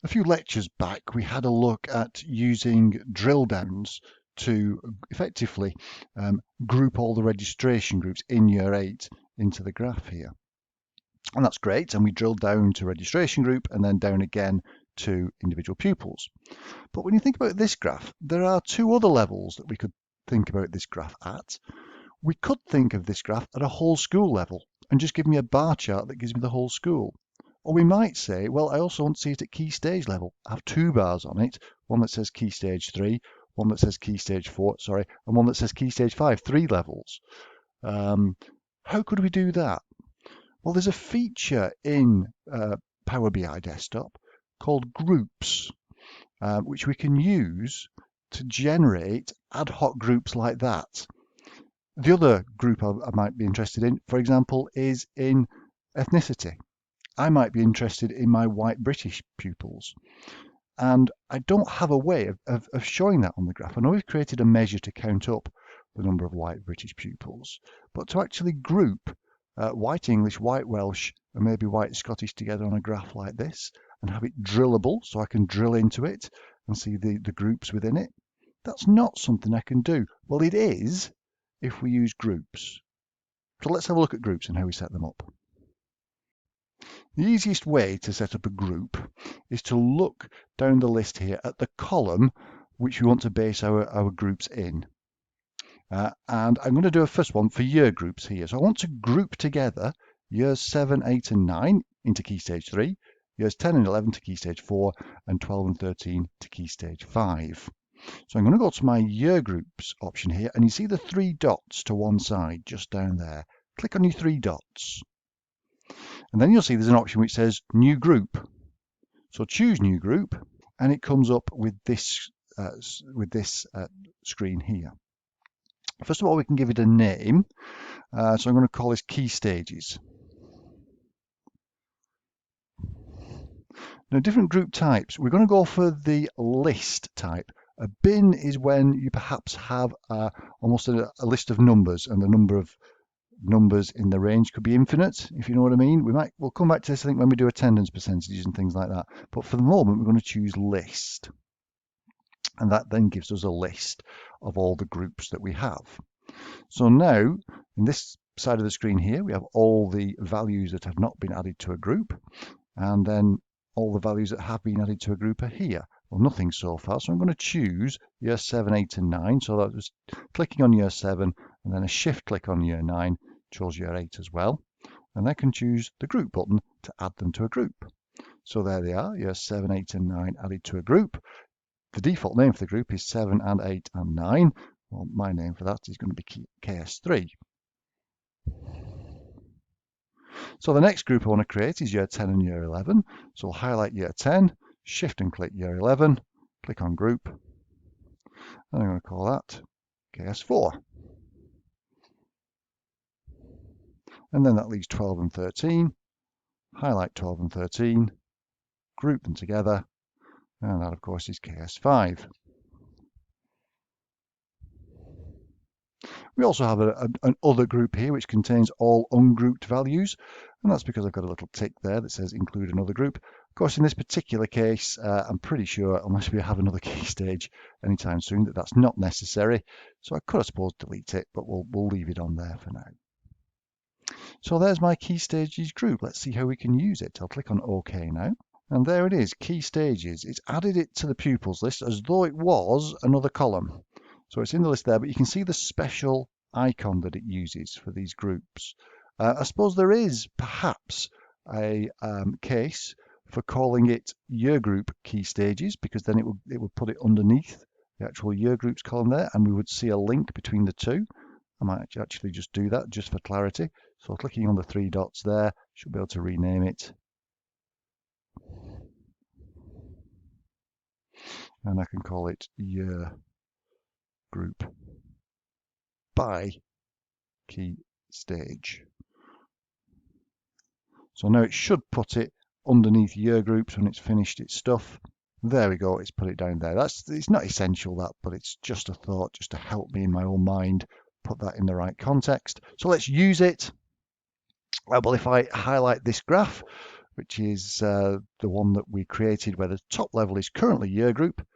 A few lectures back, we had a look at using drill downs to effectively group all the registration groups in Year 8 into the graph here. And that's great. And we drilled down to registration group and then down again to individual pupils. But when you think about this graph, there are two other levels that we could think about this graph at. We could think of this graph at a whole school level and just give me a bar chart that gives me the whole school. Or we might say, well, I also want to see it at key stage level. I have two bars on it, one that says key stage 3, one that says key stage 4, and one that says key stage 5, 3 levels. How could we do that? Well, there's a feature in Power BI Desktop called groups, which we can use to generate ad hoc groups like that. The other group I might be interested in, for example, is in ethnicity. I might be interested in my white British pupils. And I don't have a way of showing that on the graph. I know we've created a measure to count up the number of white British pupils, but to actually group white English, white Welsh, and maybe white Scottish together on a graph like this and have it drillable so I can drill into it and see the groups within it, that's not something I can do. Well, it is if we use groups. So let's have a look at groups and how we set them up. The easiest way to set up a group is to look down the list here at the column which we want to base our groups in. And I'm going to do a first one for year groups here. So I want to group together years 7, 8 and 9 into key stage 3, years 10 and 11 to key stage 4, and 12 and 13 to key stage 5. So I'm going to go to my year groups option here, and you see the 3 dots to one side just down there. Click on your 3 dots. And then you'll see there's an option which says new group. So choose new group, and it comes up with this screen here. First of all, we can give it a name. So I'm going to call this key stages. Now, different group types. We're going to go for the list type. A bin is when you perhaps have almost a list of numbers, and the number of numbers in the range could be infinite, if you know what I mean. We'll come back to this, I think, when we do attendance percentages and things like that. But for the moment, we're going to choose list. And that then gives us a list of all the groups that we have. So now, in this side of the screen here, we have all the values that have not been added to a group. And then all the values that have been added to a group are here. Well, nothing so far, so I'm going to choose year 7, 8 and 9. So that was clicking on year 7 and then a shift click on year 9 chose year 8 as well. And I can choose the group button to add them to a group. So there they are, year 7, 8 and 9 added to a group. The default name for the group is 7 and 8 and 9. Well, my name for that is going to be KS3. So the next group I want to create is year 10 and year 11. So we'll highlight year 10, shift and click year 11, click on group, and I'm going to call that KS4. And then that leaves 12 and 13. Highlight 12 and 13, group them together, and that, of course, is KS5. We also have an other group here which contains all ungrouped values, and that's because I've got a little tick there that says include another group. Of course, in this particular case, I'm pretty sure, unless we have another key stage anytime soon, that that's not necessary. So I could, I suppose, delete it, but we'll leave it on there for now. So there's my key stages group. Let's see how we can use it. I'll click on OK now. And there it is, key stages. It's added it to the pupils list as though it was another column. So it's in the list there, but you can see the special icon that it uses for these groups. I suppose there is perhaps a case for calling it year group key stages, because then it would put it underneath the actual year groups column there, and we would see a link between the two. I might actually just do that just for clarity. So clicking on the 3 dots there, should be able to rename it. And I can call it year group by key stage. So now it should put it underneath year groups when it's finished its stuff. There we go, it's put it down there. It's not essential, that, but it's just a thought, just to help me in my own mind put that in the right context. So let's use it. Well, if I highlight this graph, which is the one that we created where the top level is currently year group,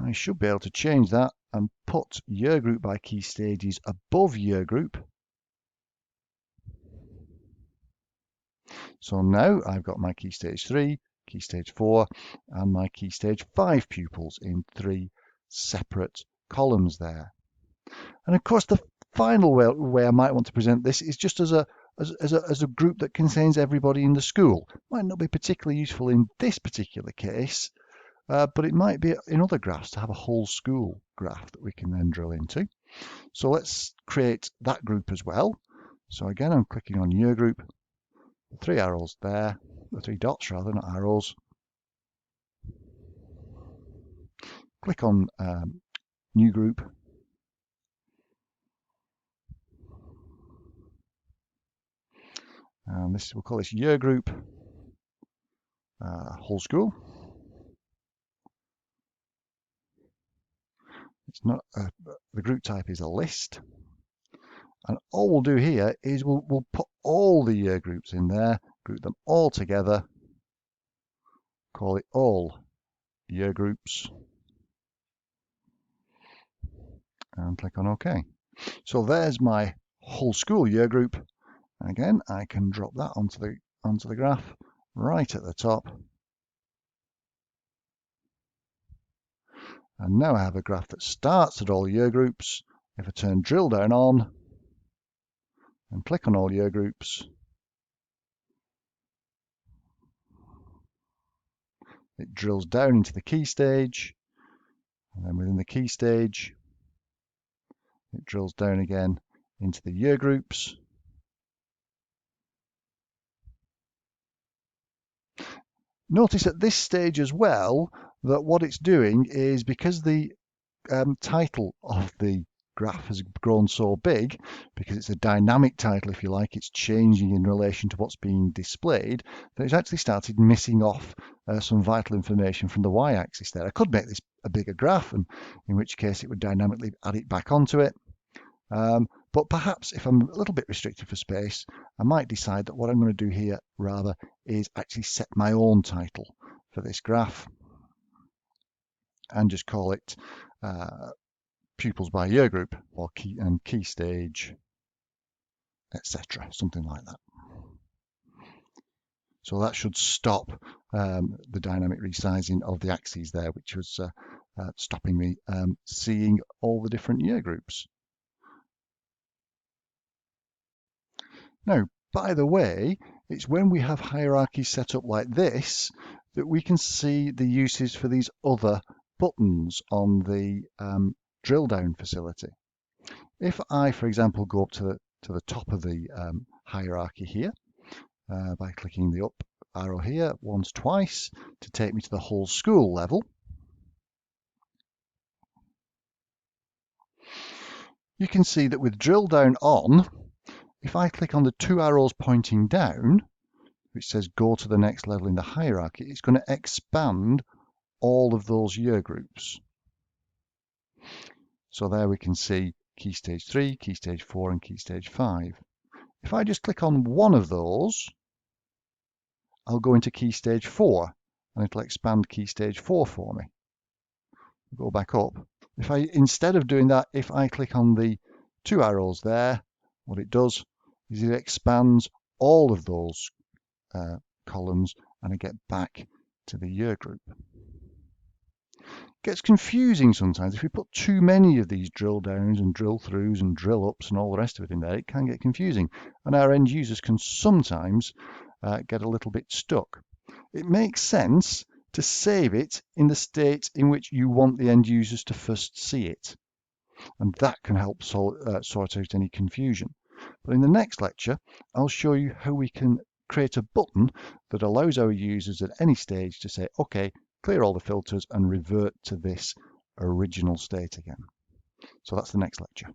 I should be able to change that and put year group by key stages above year group. So now I've got my key stage 3, key stage 4, and my key stage 5 pupils in 3 separate columns there. And of course, the final way I might want to present this is just as a group that contains everybody in the school. Might not be particularly useful in this particular case, but it might be in other graphs to have a whole school graph that we can then drill into. So let's create that group as well. So again, I'm clicking on year group, 3 arrows there, the 3 dots rather, not arrows. Click on new group. And this, we'll call this year group, whole school. It's not the group type is a list, and all we'll do here is we'll put all the year groups in there, group them all together, call it all year groups, and click on OK. So there's my whole school year group. And again, I can drop that onto the graph right at the top. And now I have a graph that starts at all year groups. If I turn drill down on and click on all year groups, it drills down into the key stage. And then within the key stage, it drills down again into the year groups. Notice at this stage as well that what it's doing is, because the title of the graph has grown so big, because it's a dynamic title, if you like, it's changing in relation to what's being displayed, that it's actually started missing off some vital information from the y-axis there. I could make this a bigger graph, and in which case it would dynamically add it back onto it. But perhaps if I'm a little bit restricted for space, I might decide that what I'm going to do here rather is actually set my own title for this graph and just call it pupils by year group or key stage, etc., something like that. So that should stop the dynamic resizing of the axes there, which was stopping me seeing all the different year groups. Now, by the way, it's when we have hierarchies set up like this that we can see the uses for these other buttons on the drill down facility. If I, for example, go up to the top of the hierarchy here by clicking the up arrow here once, twice to take me to the whole school level, you can see that with drill down on, if I click on the 2 arrows pointing down, which says go to the next level in the hierarchy, it's going to expand all of those year groups. So there we can see key stage 3, key stage 4, and key stage 5. If I just click on one of those, I'll go into key stage 4, and it'll expand key stage 4 for me. Go back up. If I, instead of doing that, if I click on the 2 arrows there, what it does is it expands all of those columns, and I get back to the year group. It gets confusing sometimes. If we put too many of these drill downs and drill throughs and drill ups and all the rest of it in there, it can get confusing, and our end users can sometimes get a little bit stuck. It makes sense to save it in the state in which you want the end users to first see it, and that can help sort out any confusion. But in the next lecture, I'll show you how we can create a button that allows our users at any stage to say, OK, clear all the filters and revert to this original state again. So that's the next lecture.